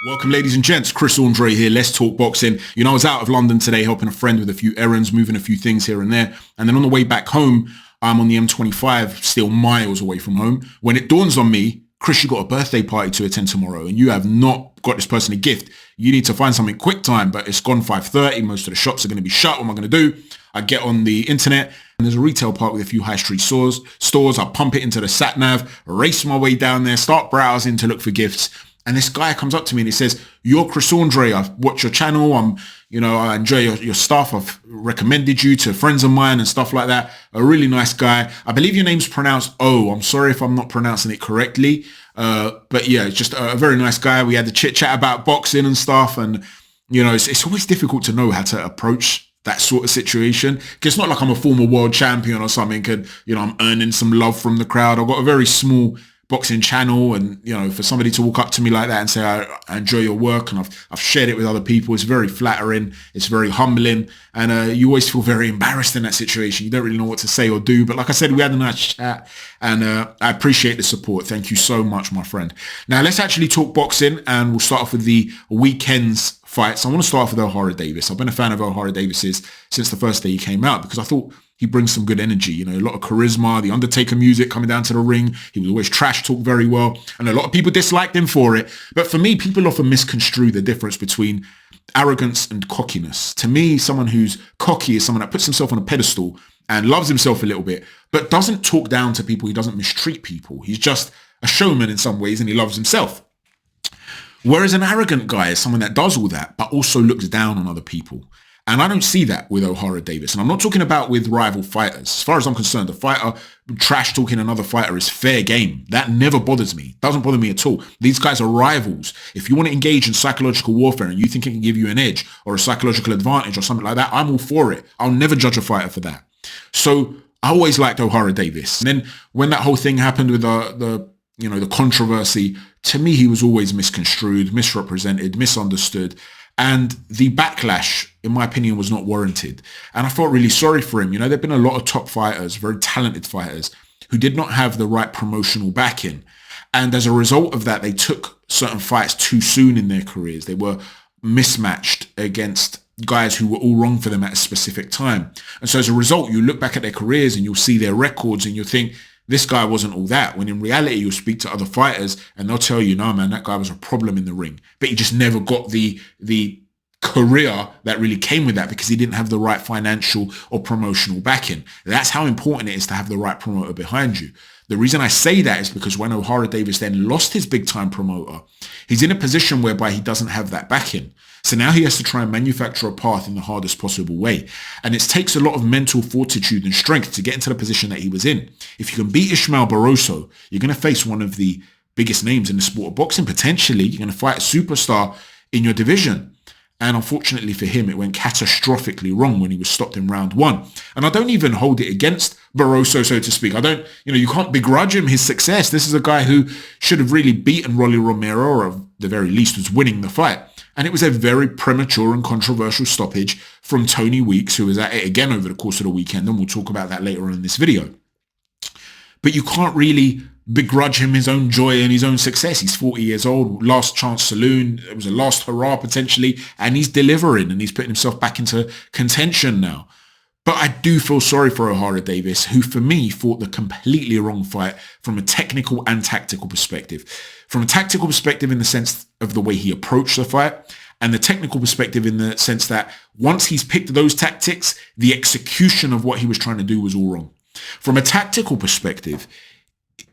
Welcome, ladies and gents. Chris Andre here. Let's talk boxing. You know, I was out of London today helping a friend with a few errands, moving a few things here and there. And then on the way back home, I'm on the M25, still miles away from home, when it dawns on me, Chris, you got a birthday party to attend tomorrow and you have not got this person a gift. You need to find something quick time, but it's gone 5:30. Most of the shops are going to be shut. What am I going to do? I get on the internet and there's a retail park with a few high street stores. I pump it into the sat nav, race my way down there, start browsing to look for gifts. And this guy comes up to me and he says, "You're Chris Andre. I've watched your channel. I enjoy your stuff. I've recommended you to friends of mine and stuff like that. A really nice guy. I believe your name's pronounced O. I'm sorry if I'm not pronouncing it correctly. But yeah, it's just a very nice guy. We had the chit chat about boxing and stuff. And, you know, it's always difficult to know how to approach that sort of situation. Because it's not like I'm a former world champion or something. And, you know, I'm earning some love from the crowd. I've got a very small boxing channel, and you know, for somebody to walk up to me like that and say I enjoy your work and I've shared it with other people, it's very flattering, it's very humbling, and you always feel very embarrassed in that situation. You don't really know what to say or do, but like I said, we had a nice chat, and I appreciate the support. Thank you so much, my friend. Now let's actually talk boxing, and we'll start off with the weekend's fights. I want to start off with Ohara Davies. I've been a fan of Ohara Davies since the first day he came out, because I thought he brings some good energy, you know, a lot of charisma, the Undertaker music coming down to the ring. He was always trash talk very well. And a lot of people disliked him for it. But for me, people often misconstrue the difference between arrogance and cockiness. To me, someone who's cocky is someone that puts himself on a pedestal and loves himself a little bit, but doesn't talk down to people. He doesn't mistreat people. He's just a showman in some ways, and he loves himself. Whereas an arrogant guy is someone that does all that, but also looks down on other people. And I don't see that with Ohara Davies. And I'm not talking about with rival fighters. As far as I'm concerned, a fighter trash talking another fighter is fair game. That never bothers me. Doesn't bother me at all. These guys are rivals. If you want to engage in psychological warfare and you think it can give you an edge or a psychological advantage or something like that, I'm all for it. I'll never judge a fighter for that. So I always liked Ohara Davies. And then when that whole thing happened with the controversy, to me, he was always misconstrued, misrepresented, misunderstood. And the backlash, in my opinion, was not warranted. And I felt really sorry for him. You know, there've been a lot of top fighters, very talented fighters, who did not have the right promotional backing. And as a result of that, they took certain fights too soon in their careers. They were mismatched against guys who were all wrong for them at a specific time. And so as a result, you look back at their careers and you'll see their records and you'll think, this guy wasn't all that, when in reality you'll speak to other fighters and they'll tell you, no man, that guy was a problem in the ring, but he just never got the career that really came with that because he didn't have the right financial or promotional backing. That's how important it is to have the right promoter behind you. The reason I say that is because when Ohara Davies then lost his big time promoter, he's in a position whereby he doesn't have that backing. So now he has to try and manufacture a path in the hardest possible way. And it takes a lot of mental fortitude and strength to get into the position that he was in. If you can beat Ismael Barroso, you're going to face one of the biggest names in the sport of boxing. Potentially, you're going to fight a superstar in your division. And unfortunately for him, it went catastrophically wrong when he was stopped in round one. And I don't even hold it against Barroso, so to speak. You can't begrudge him his success. This is a guy who should have really beaten Rolly Romero, or at the very least was winning the fight. And it was a very premature and controversial stoppage from Tony Weeks, who was at it again over the course of the weekend. And we'll talk about that later on in this video. But you can't really begrudge him his own joy and his own success. He's 40 years old, last chance saloon. It was a last hurrah potentially, and he's delivering and he's putting himself back into contention now. But I do feel sorry for Ohara Davies, who for me fought the completely wrong fight from a technical and tactical perspective. From a tactical perspective in the sense of the way he approached the fight, and the technical perspective in the sense that once he's picked those tactics, the execution of what he was trying to do was all wrong. From a tactical perspective,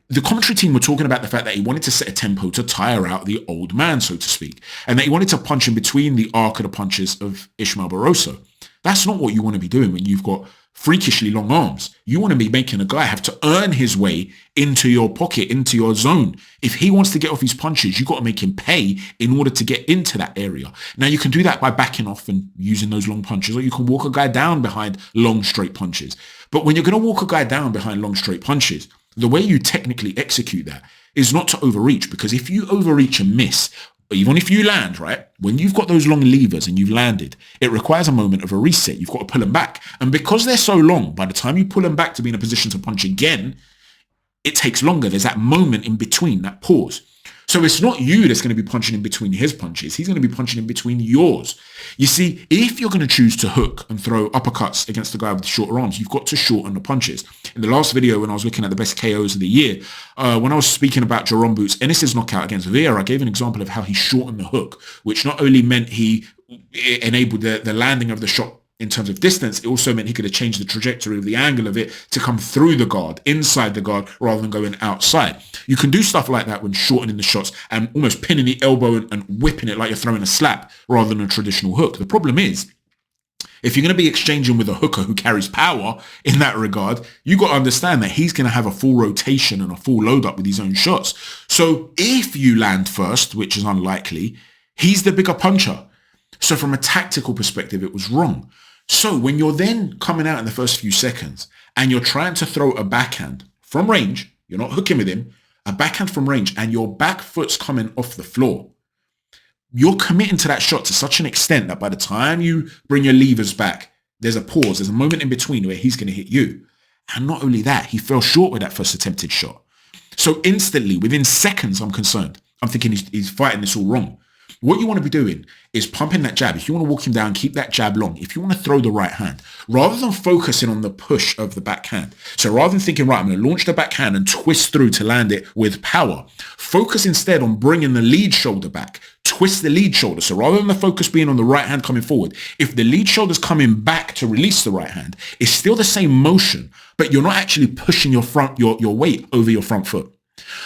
the commentary team were talking about the fact that he wanted to set a tempo to tire out the old man, so to speak, and that he wanted to punch in between the arc of the punches of Ismael Barroso. That's not what you want to be doing when you've got freakishly long arms. You want to be making a guy have to earn his way into your pocket, into your zone. If he wants to get off his punches, you've got to make him pay in order to get into that area. Now, you can do that by backing off and using those long punches, or you can walk a guy down behind long, straight punches. But when you're going to walk a guy down behind long, straight punches, the way you technically execute that is not to overreach, because if you overreach and miss, even if you land, right, when you've got those long levers and you've landed, it requires a moment of a reset. You've got to pull them back. And because they're so long, by the time you pull them back to be in a position to punch again, it takes longer. There's that moment in between, that pause. So it's not you that's going to be punching in between his punches. He's going to be punching in between yours. You see, if you're going to choose to hook and throw uppercuts against the guy with the shorter arms, you've got to shorten the punches. In the last video, when I was looking at the best KOs of the year, when I was speaking about Jerome Boots Ennis's knockout against Vieira, I gave an example of how he shortened the hook, which not only meant he enabled the landing of the shot in terms of distance, it also meant he could have changed the trajectory of the angle of it to come through the guard, inside the guard, rather than going outside. You can do stuff like that when shortening the shots and almost pinning the elbow and whipping it like you're throwing a slap rather than a traditional hook. The problem is, if you're going to be exchanging with a hooker who carries power in that regard, you got to understand that he's going to have a full rotation and a full load up with his own shots. So if you land first, which is unlikely, he's the bigger puncher. So from a tactical perspective, it was wrong. So when you're then coming out in the first few seconds and you're trying to throw a backhand from range, you're not hooking with him, a backhand from range, and your back foot's coming off the floor, you're committing to that shot to such an extent that by the time you bring your levers back, there's a pause, there's a moment in between where he's going to hit you. And not only that, he fell short with that first attempted shot. So instantly, within seconds, I'm concerned. I'm thinking he's fighting this all wrong. What you want to be doing is pumping that jab. If you want to walk him down, keep that jab long. If you want to throw the right hand, rather than focusing on the push of the backhand. So rather than thinking, right, I'm going to launch the backhand and twist through to land it with power, focus instead on bringing the lead shoulder back. Twist the lead shoulder. So rather than the focus being on the right hand coming forward, if the lead shoulder's coming back to release the right hand, it's still the same motion, but you're not actually pushing your weight over your front foot.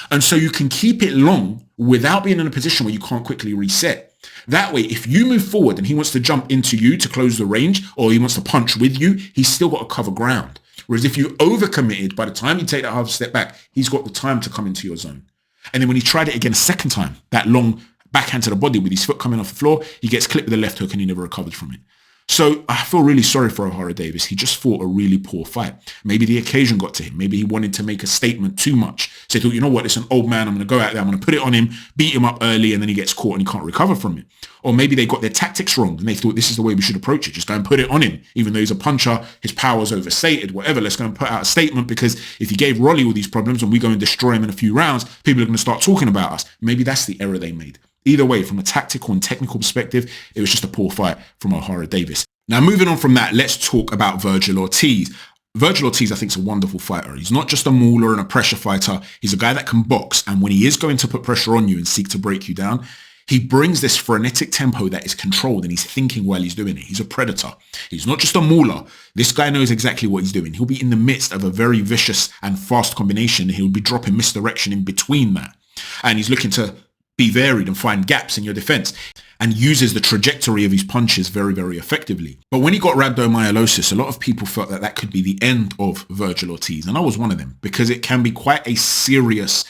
And so you can keep it long without being in a position where you can't quickly reset. That way, if you move forward and he wants to jump into you to close the range, or he wants to punch with you, he's still got to cover ground. Whereas if you overcommitted, by the time you take that half step back, he's got the time to come into your zone. And then when he tried it again a second time, that long backhand to the body with his foot coming off the floor, he gets clipped with the left hook and he never recovered from it. So I feel really sorry for Ohara Davies. He just fought a really poor fight. Maybe the occasion got to him. Maybe he wanted to make a statement too much. So he thought, you know what, it's an old man. I'm going to go out there. I'm going to put it on him, beat him up early, and then he gets caught and he can't recover from it. Or maybe they got their tactics wrong and they thought this is the way we should approach it. Just go and put it on him. Even though he's a puncher, his power's overstated, whatever. Let's go and put out a statement, because if he gave Rolly all these problems and we go and destroy him in a few rounds, people are going to start talking about us. Maybe that's the error they made. Either way, from a tactical and technical perspective, it was just a poor fight from Ohara Davies. Now, moving on from that, let's talk about Vergil Ortiz. Vergil Ortiz, I think, is a wonderful fighter. He's not just a mauler and a pressure fighter. He's a guy that can box. And when he is going to put pressure on you and seek to break you down, he brings this frenetic tempo that is controlled, and he's thinking while he's doing it. He's a predator. He's not just a mauler. This guy knows exactly what he's doing. He'll be in the midst of a very vicious and fast combination. He'll be dropping misdirection in between that. And he's looking to be varied and find gaps in your defense, and uses the trajectory of his punches very, very effectively. But when he got rhabdomyolysis, a lot of people felt that that could be the end of Vergil Ortiz. And I was one of them, because it can be quite a serious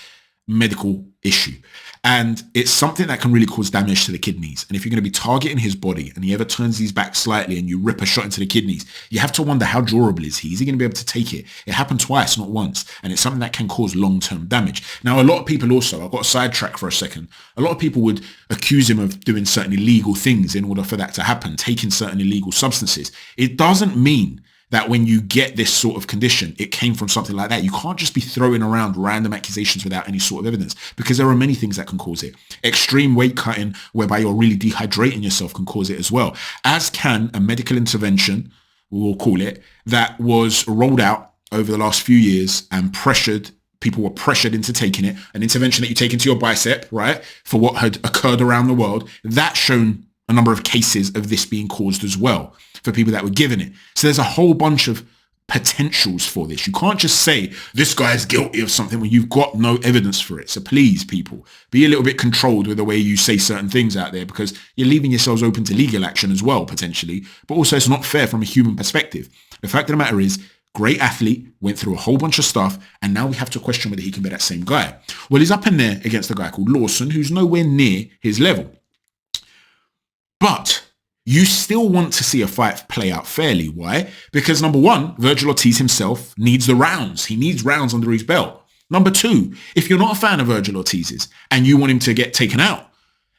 medical issue. And it's something that can really cause damage to the kidneys. And if you're going to be targeting his body and he ever turns his back slightly and you rip a shot into the kidneys, you have to wonder, how durable is he? Is he going to be able to take it? It happened twice, not once. And it's something that can cause long-term damage. Now, a lot of people also, I got sidetracked for a second. A lot of people would accuse him of doing certain illegal things in order for that to happen, taking certain illegal substances. It doesn't mean that when you get this sort of condition, it came from something like that. You can't just be throwing around random accusations without any sort of evidence, because there are many things that can cause it. Extreme weight cutting, whereby you're really dehydrating yourself, can cause it as well, as can a medical intervention, we'll call it, that was rolled out over the last few years and pressured. People were pressured into taking it. An intervention that you take into your bicep, right, for what had occurred around the world, that's shown a number of cases of this being caused as well for people that were given it. So there's a whole bunch of potentials for this. You can't just say this guy is guilty of something when you've got no evidence for it. So please, people, be a little bit controlled with the way you say certain things out there, because you're leaving yourselves open to legal action as well, potentially. But also, it's not fair from a human perspective. The fact of the matter is, great athlete, went through a whole bunch of stuff, and now we have to question whether he can be that same guy. Well, he's up in there against a guy called Lawson, who's nowhere near his level. But you still want to see a fight play out fairly. Why? Because number one, Vergil Ortiz himself needs the rounds. He needs rounds under his belt. Number two, if you're not a fan of Vergil Ortiz's and you want him to get taken out,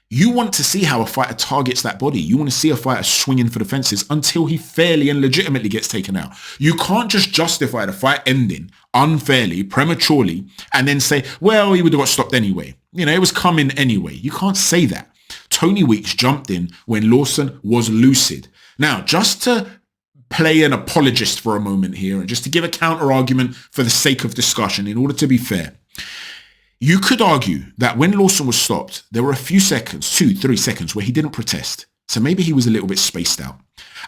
You want to see how a fighter targets that body. You want to see a fighter swinging for the fences until he fairly and legitimately gets taken out. You can't just justify the fight ending unfairly, prematurely, and then say, well, he would have got stopped anyway. It was coming anyway. You can't say that. Tony Weeks jumped in when Lawson was lucid. Now, just to play an apologist for a moment here and just to give a counter argument for the sake of discussion, in order to be fair, you could argue that when Lawson was stopped, there were a few seconds, 2-3 seconds, where he didn't protest. So maybe he was a little bit spaced out.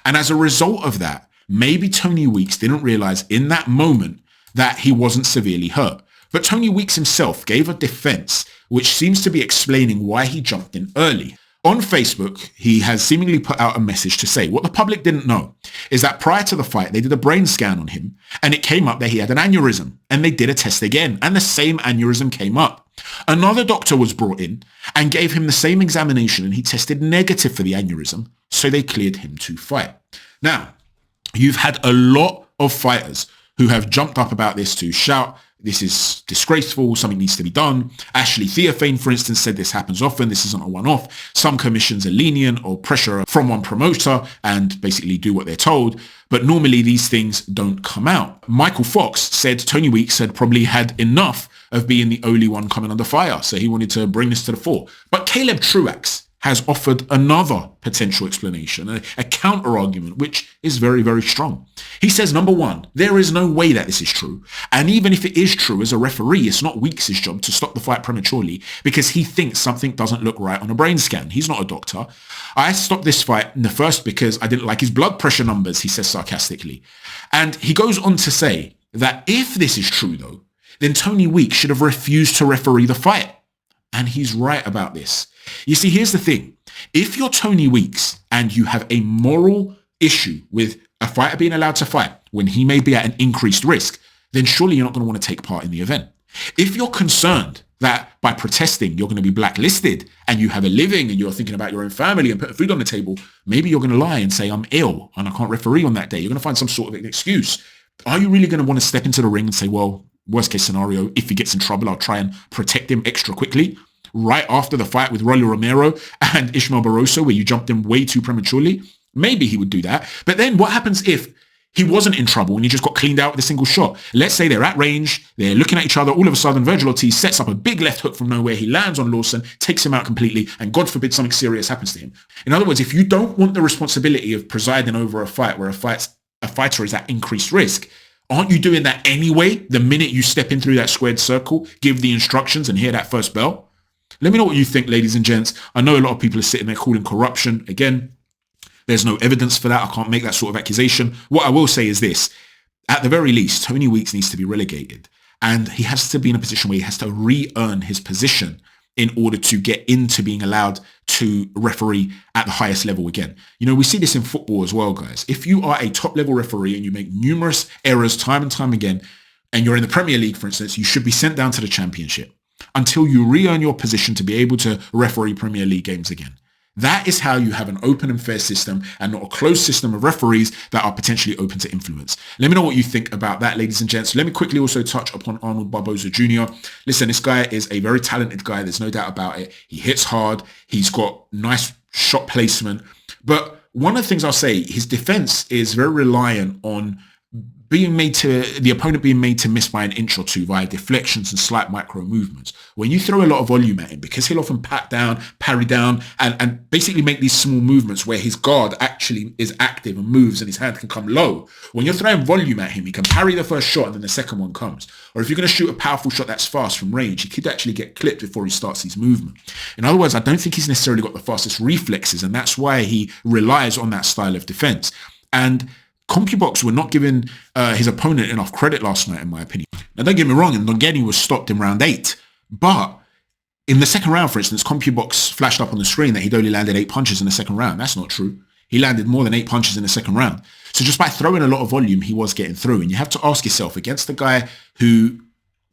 And as a result of that, maybe Tony Weeks didn't realize in that moment that he wasn't severely hurt. But Tony Weeks himself gave a defense which seems to be explaining why he jumped in early. On Facebook, he has seemingly put out a message to say what the public didn't know is that prior to the fight, they did a brain scan on him and it came up that he had an aneurysm, and they did a test again and the same aneurysm came up. Another doctor was brought in and gave him the same examination and he tested negative for the aneurysm, so they cleared him to fight. Now, you've had a lot of fighters who have jumped up about this to shout, this is disgraceful, something needs to be done. Ashley Theophane, for instance, said this happens often, this isn't a one-off. Some commissions are lenient or pressure from one promoter and basically do what they're told, but normally these things don't come out. Michael Fox said Tony Weeks had probably had enough of being the only one coming under fire, so he wanted to bring this to the fore. But Caleb Truax has offered another potential explanation, a counter-argument, which is very, very strong. He says, number one, there is no way that this is true. And even if it is true, as a referee, it's not Weeks' job to stop the fight prematurely because he thinks something doesn't look right on a brain scan. He's not a doctor. I stopped this fight in the first because I didn't like his blood pressure numbers, he says sarcastically. And he goes on to say that if this is true, though, then Tony Weeks should have refused to referee the fight. And he's right about this. You see, here's the thing. If you're Tony Weeks and you have a moral issue with a fighter being allowed to fight when he may be at an increased risk, then surely you're not going to want to take part in the event. If you're concerned that by protesting you're going to be blacklisted and you have a living and you're thinking about your own family and putting food on the table, maybe you're going to lie and say, I'm ill and I can't referee on that day. You're going to find some sort of an excuse. Are you really going to want to step into the ring and say, well, worst case scenario, if he gets in trouble, I'll try and protect him extra quickly? Right after the fight with Rolly Romero and Ismael Barroso, where you jumped in way too prematurely, maybe he would do that. But then what happens if he wasn't in trouble and he just got cleaned out with a single shot? Let's say they're at range, they're looking at each other, all of a sudden Vergil Ortiz sets up a big left hook from nowhere, he lands on Lawson, takes him out completely, and God forbid something serious happens to him. In other words, if you don't want the responsibility of presiding over a fight where a fighter is at increased risk, aren't you doing that anyway the minute you step in through that squared circle, give the instructions and hear that first bell? Let me know what you think, ladies and gents. I know a lot of people are sitting there calling corruption. Again, there's no evidence for that. I can't make that sort of accusation. What I will say is this. At the very least, Tony Weeks needs to be relegated. And he has to be in a position where he has to re-earn his position in order to get into being allowed to referee at the highest level again. We see this in football as well, guys. If you are a top-level referee and you make numerous errors time and time again, and you're in the Premier League, for instance, you should be sent down to the Championship until you re-earn your position to be able to referee Premier League games again. That is how you have an open and fair system and not a closed system of referees that are potentially open to influence. Let me know what you think about that, ladies and gents. Let me quickly also touch upon Arnold Barboza Jr. Listen, this guy is a very talented guy. There's no doubt about it. He hits hard. He's got nice shot placement. But one of the things I'll say, his defense is very reliant on the opponent being made to miss by an inch or two via deflections and slight micro movements. When you throw a lot of volume at him, because he'll often pat down, parry down, and basically make these small movements where his guard actually is active and moves and his hand can come low. When you're throwing volume at him, he can parry the first shot and then the second one comes. Or if you're going to shoot a powerful shot that's fast from range, he could actually get clipped before he starts his movement. In other words, I don't think he's necessarily got the fastest reflexes, and that's why he relies on that style of defense. And CompuBox were not giving his opponent enough credit last night, in my opinion. Now, don't get me wrong, Ndongeni was stopped in round 8. But in the second round, for instance, CompuBox flashed up on the screen that he'd only landed 8 punches in the second round. That's not true. He landed more than 8 punches in the second round. So just by throwing a lot of volume, he was getting through. And you have to ask yourself, against a guy who,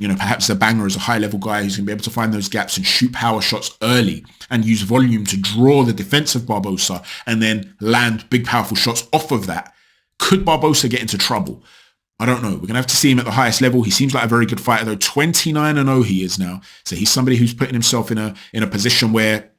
perhaps a banger is a high-level guy who's going to be able to find those gaps and shoot power shots early and use volume to draw the defense of Barboza and then land big, powerful shots off of that, could Barboza get into trouble? I don't know. We're going to have to see him at the highest level. He seems like a very good fighter, though. 29-0 he is now. So he's somebody who's putting himself in a position where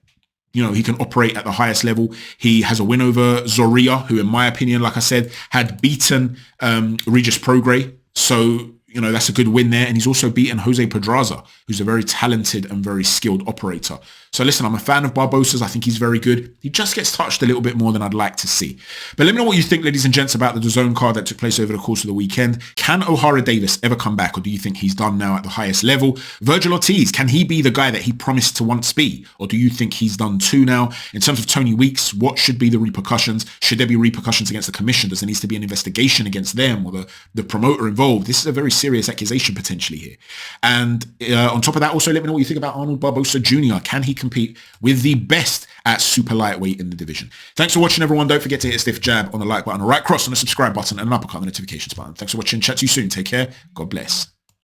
he can operate at the highest level. He has a win over Zorrilla, who in my opinion, like I said, had beaten Regis Prograis. So, that's a good win there. And he's also beaten Jose Pedraza, who's a very talented and very skilled operator. So listen, I'm a fan of Barbosa's. I think he's very good. He just gets touched a little bit more than I'd like to see. But let me know what you think, ladies and gents, about the DAZN card that took place over the course of the weekend. Can Ohara Davies ever come back, or do you think he's done now at the highest level? Vergil Ortiz, can he be the guy that he promised to once be, or do you think he's done too now? In terms of Tony Weeks, what should be the repercussions? Should there be repercussions against the commission? Does there need to be an investigation against them or the promoter involved? This is a very serious accusation potentially here. And on top of that, also let me know what you think about Arnold Barboza Jr. Can he compete with the best at super lightweight in the division? Thanks for watching, everyone. Don't forget to hit a stiff jab on the like button, a right cross on the subscribe button, and an uppercut on the notifications button. Thanks for watching. Chat to you soon. Take care. God bless.